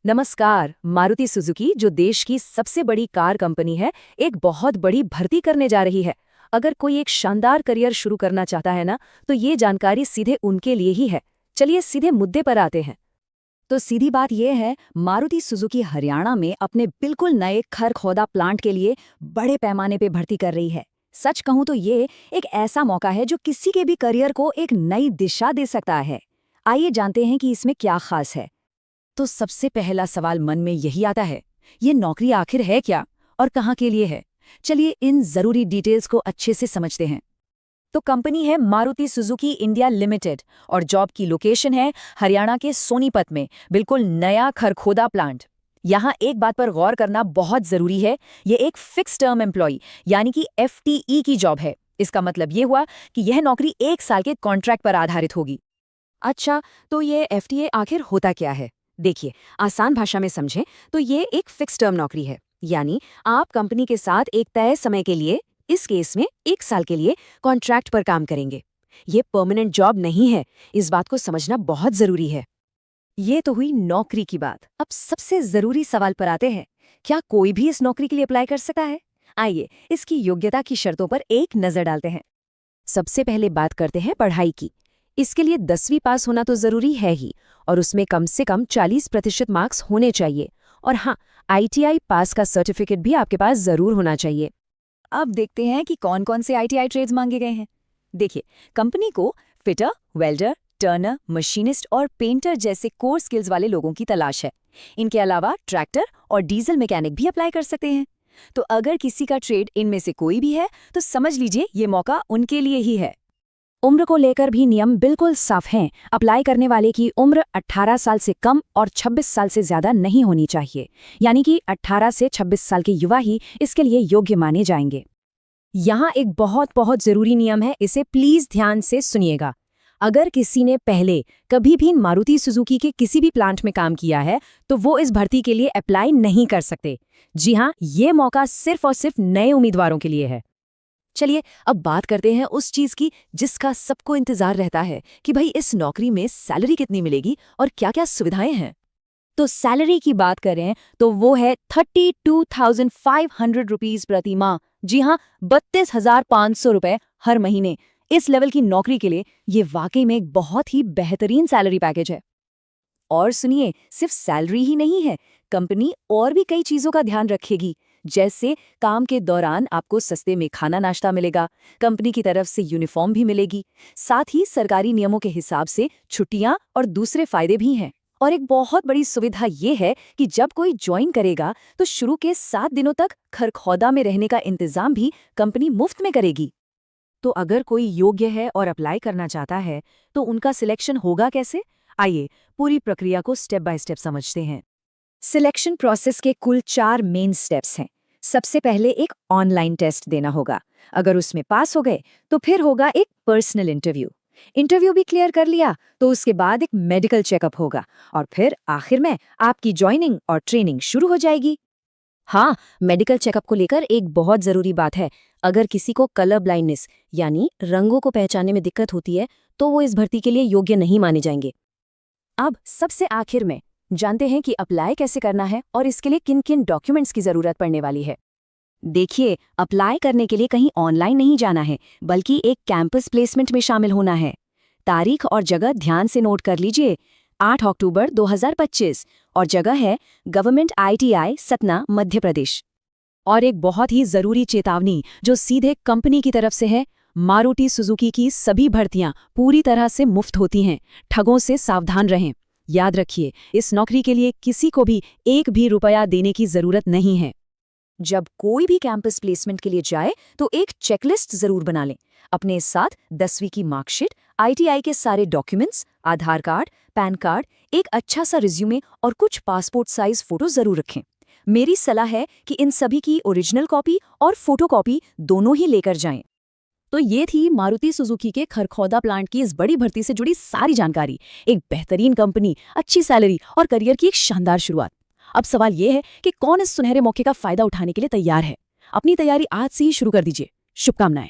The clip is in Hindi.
नमस्कार। मारुति सुजुकी, जो देश की सबसे बड़ी कार कंपनी है, एक बहुत बड़ी भर्ती करने जा रही है। अगर कोई एक शानदार करियर शुरू करना चाहता है ना, तो ये जानकारी सीधे उनके लिए ही है। चलिए सीधे मुद्दे पर आते हैं। तो सीधी बात यह है, मारुति सुजुकी हरियाणा में अपने बिल्कुल नए खरखोदा प्लांट के लिए बड़े पैमाने पे भर्ती कर रही है। सच कहूं तो ये एक ऐसा मौका है जो किसी के भी करियर को एक नई दिशा दे सकता है। आइए जानते हैं कि इसमें क्या खास है। तो सबसे पहला सवाल मन में यही आता है, ये नौकरी आखिर है क्या और कहाँ के लिए है? चलिए इन जरूरी डिटेल्स को अच्छे से समझते हैं। तो कंपनी है मारुति सुजुकी इंडिया लिमिटेड और जॉब की लोकेशन है हरियाणा के सोनीपत में, बिल्कुल नया खरखोदा प्लांट। यहाँ एक बात पर गौर करना बहुत जरूरी है, ये एक फिक्स टर्म एम्प्लॉय यानी कि FTE की जॉब है। इसका मतलब ये हुआ कि यह नौकरी 1 साल के कॉन्ट्रैक्ट पर आधारित होगी। अच्छा, तो ये FTA आखिर होता क्या है? देखिए, आसान भाषा में समझें तो ये एक फिक्स टर्म नौकरी है, यानी आप कंपनी के साथ एक तय समय के लिए, इस केस में 1 साल के लिए, कॉन्ट्रैक्ट पर काम करेंगे। ये परमानेंट जॉब नहीं है, इस बात को समझना बहुत जरूरी है। ये तो हुई नौकरी की बात। अब सबसे जरूरी सवाल पर आते हैं, क्या कोई भी इस नौकरी के लिए अप्लाई कर सकता है? आइए इसकी योग्यता की शर्तों पर एक नजर डालते हैं। सबसे पहले बात करते हैं पढ़ाई की। इसके लिए 10वीं पास होना तो जरूरी है ही, और उसमें कम से कम 40% मार्क्स होने चाहिए। और हाँ, ITI पास का सर्टिफिकेट भी आपके पास जरूर होना चाहिए। अब देखते हैं कि कौन कौन से ITI ट्रेड्स मांगे गए हैं। देखिए, कंपनी को फिटर, वेल्डर, टर्नर, मशीनिस्ट और पेंटर जैसे कोर स्किल्स वाले लोगों की तलाश है। इनके अलावा ट्रैक्टर और डीजल मैकेनिक भी अप्लाई कर सकते हैं। तो अगर किसी का ट्रेड इनमें से कोई भी है, तो समझ लीजिए ये मौका उनके लिए ही है। उम्र को लेकर भी नियम बिल्कुल साफ हैं। अप्लाई करने वाले की उम्र 18 साल से कम और 26 साल से ज्यादा नहीं होनी चाहिए, यानी कि 18 से 26 साल के युवा ही इसके लिए योग्य माने जाएंगे। यहाँ एक बहुत बहुत जरूरी नियम है, इसे प्लीज ध्यान से सुनिएगा। अगर किसी ने पहले कभी भी मारुति सुजुकी के किसी भी प्लांट में काम किया है, तो वो इस भर्ती के लिए अप्लाई नहीं कर सकते। जी हाँ, ये मौका सिर्फ और सिर्फ नए उम्मीदवारों के लिए है। चलिए अब बात करते हैं उस चीज की जिसका सबको इंतजार रहता है कि भाई इस नौकरी में सैलरी कितनी मिलेगी और क्या-क्या सुविधाएं हैं। तो सैलरी की बात करें तो वो है 32,500 रुपीज प्रति माह। जी हाँ, 32,500 रुपए हर महीने। इस लेवल की नौकरी के लिए ये वाकई में एक बहुत ही बेहतरीन सैलरी पैकेज है। और सुनिए, सिर्फ सैलरी ही नहीं है, कंपनी और भी कई चीजों का ध्यान रखेगी। जैसे काम के दौरान आपको सस्ते में खाना नाश्ता मिलेगा, कंपनी की तरफ से यूनिफॉर्म भी मिलेगी, साथ ही सरकारी नियमों के हिसाब से छुट्टियां और दूसरे फायदे भी हैं। और एक बहुत बड़ी सुविधा ये है कि जब कोई ज्वाइन करेगा तो शुरू के 7 दिनों तक खरखौदा में रहने का इंतजाम भी कंपनी मुफ्त में करेगी। तो अगर कोई योग्य है और अप्लाई करना चाहता है, तो उनका सिलेक्शन होगा कैसे? आइए पूरी प्रक्रिया को स्टेप बाय स्टेप समझते हैं। सिलेक्शन प्रोसेस के कुल 4 मेन स्टेप्स हैं। सबसे पहले एक ऑनलाइन टेस्ट देना होगा। अगर उसमें पास हो गए तो फिर होगा एक पर्सनल इंटरव्यू। इंटरव्यू भी क्लियर कर लिया तो उसके बाद एक मेडिकल चेकअप होगा, और फिर आखिर में आपकी ज्वाइनिंग और ट्रेनिंग शुरू हो जाएगी। हाँ, मेडिकल चेकअप को लेकर एक बहुत जरूरी बात है। अगर किसी को कलर ब्लाइंडनेस यानी रंगों को पहचानने में दिक्कत होती है, तो वो इस भर्ती के लिए योग्य नहीं माने जाएंगे। अब सबसे आखिर में जानते हैं कि अप्लाई कैसे करना है और इसके लिए किन किन डॉक्यूमेंट्स की जरूरत पड़ने वाली है। देखिए, अप्लाई करने के लिए कहीं ऑनलाइन नहीं जाना है, बल्कि एक कैंपस प्लेसमेंट में शामिल होना है। तारीख और जगह ध्यान से नोट कर लीजिए, 8 अक्टूबर 2025, और जगह है गवर्नमेंट ITI सतना, मध्य प्रदेश। और एक बहुत ही जरूरी चेतावनी जो सीधे कंपनी की तरफ से है, मारुति सुजुकी की सभी भर्तियां पूरी तरह से मुफ्त होती हैं। ठगों से सावधान रहें। याद रखिए, इस नौकरी के लिए किसी को भी एक भी रुपया देने की जरूरत नहीं है। जब कोई भी कैंपस प्लेसमेंट के लिए जाए तो एक चेकलिस्ट जरूर बना लें। अपने साथ 10वीं की मार्कशीट, ITI के सारे डॉक्यूमेंट्स, आधार कार्ड, पैन कार्ड, एक अच्छा सा रिज्यूमे और कुछ पासपोर्ट साइज फोटो जरूर रखें। मेरी सलाह है कि इन सभी की ओरिजिनल कॉपी और फोटो कॉपी दोनों ही लेकर जाएं। तो ये थी मारुति सुजुकी के खरखौदा प्लांट की इस बड़ी भर्ती से जुड़ी सारी जानकारी। एक बेहतरीन कंपनी, अच्छी सैलरी और करियर की एक शानदार शुरुआत। अब सवाल ये है कि कौन इस सुनहरे मौके का फायदा उठाने के लिए तैयार है? अपनी तैयारी आज से ही शुरू कर दीजिए। शुभकामनाएं।